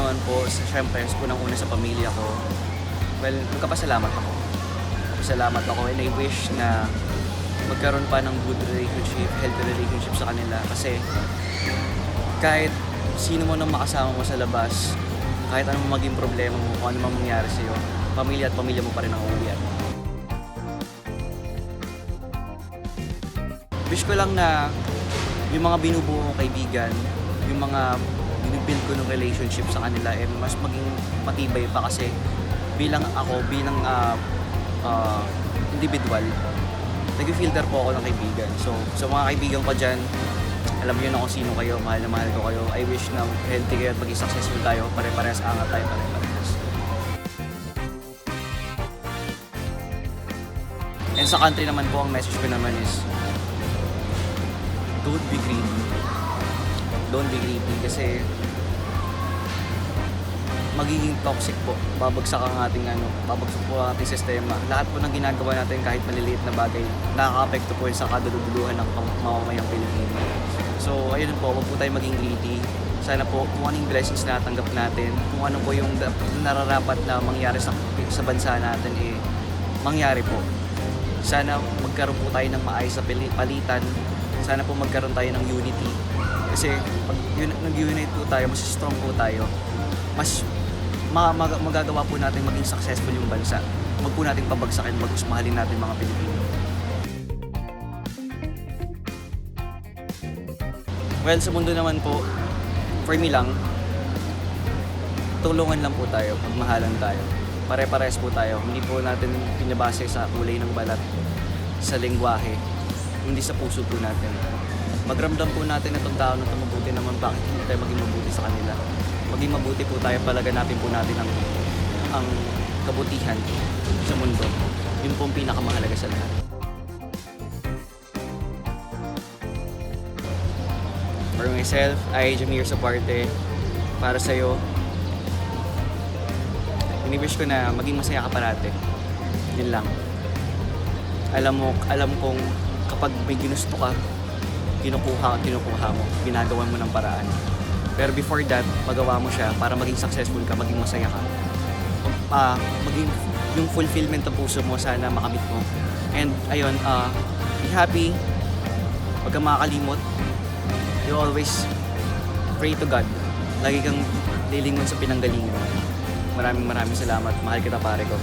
naman po, syempre, unang-una sa pamilya ko. Well, magkapasalamat ako. Salamat ako and I wish na magkaroon pa ng good relationship, healthy relationship sa kanila. Kasi kahit sino mo nang makasama mo sa labas, kahit anong maging problema mo, kung ano man mangyari sa'yo, pamilya at pamilya mo pa rin ang uuwian. Wish ko lang na yung mga binubuo kong kaibigan, yung mga binubuild ko ng relationship sa kanila, mas maging matibay pa kasi bilang individual, nag-filter po ako ng kaibigan. So, sa mga kaibigan ko dyan, alam niyo na kung sino kayo, mahal na mahal ko kayo. I wish na healthy kayo at maging successful tayo, pare-parehas angat tayo, pare-parehas. And sa country naman po, ang message ko naman is, don't be greedy. Don't be greedy kasi magiging toxic po. Babagsak ang ating babagsak po ang ating sistema. Lahat po ng ginagawa natin kahit maliliit na bagay, nakaka-apekto po yun sa kaduluduluhan ng mamamayang Pilipino. So, ayun po, huwag po tayo maging greedy. Sana po, kung anong blessings na natanggap natin, kung ano po yung nararapat na mangyari sa bansa natin, mangyari po. Sana magkaroon po tayo ng maayos sa palitan. Sana po magkaroon tayo ng unity. Kasi pag nag-unite po tayo, mas strong po tayo. Mas magagawa po natin maging successful yung bansa. Huwag po natin pabagsakin, mas mahalin natin mga Pilipino. Well, sa mundo naman po, for me lang, tulungan lang po tayo, magmahalan tayo. Pare-pares po tayo. Hindi po natin pinabase sa kulay ng balat, sa lengguwahe, hindi sa puso po natin. Magramdam po natin na itong tao na mabuti naman, bakit hindi tayo maging mabuti sa kanila. Maging mabuti po tayo, palaganapin po natin ang kabutihan sa mundo. Yun po ang pinakamahalaga sa lahat. For myself, I Jamir Saparte, para sa'yo, ini-wish ko na maging masaya ka parate. Yun lang. Alam kong kapag may ginusto ka, kinukuha mo, ginagawa mo ng paraan. Pero before that, magawa mo siya para maging successful ka, maging masaya ka. Maging yung fulfillment ng puso mo, sana makamit mo. And ayun, be happy. Huwag kang makakalimot. You always pray to God. Lagi kang lilingon sa pinanggalingan. Maraming salamat. Mahal kita, pare ko.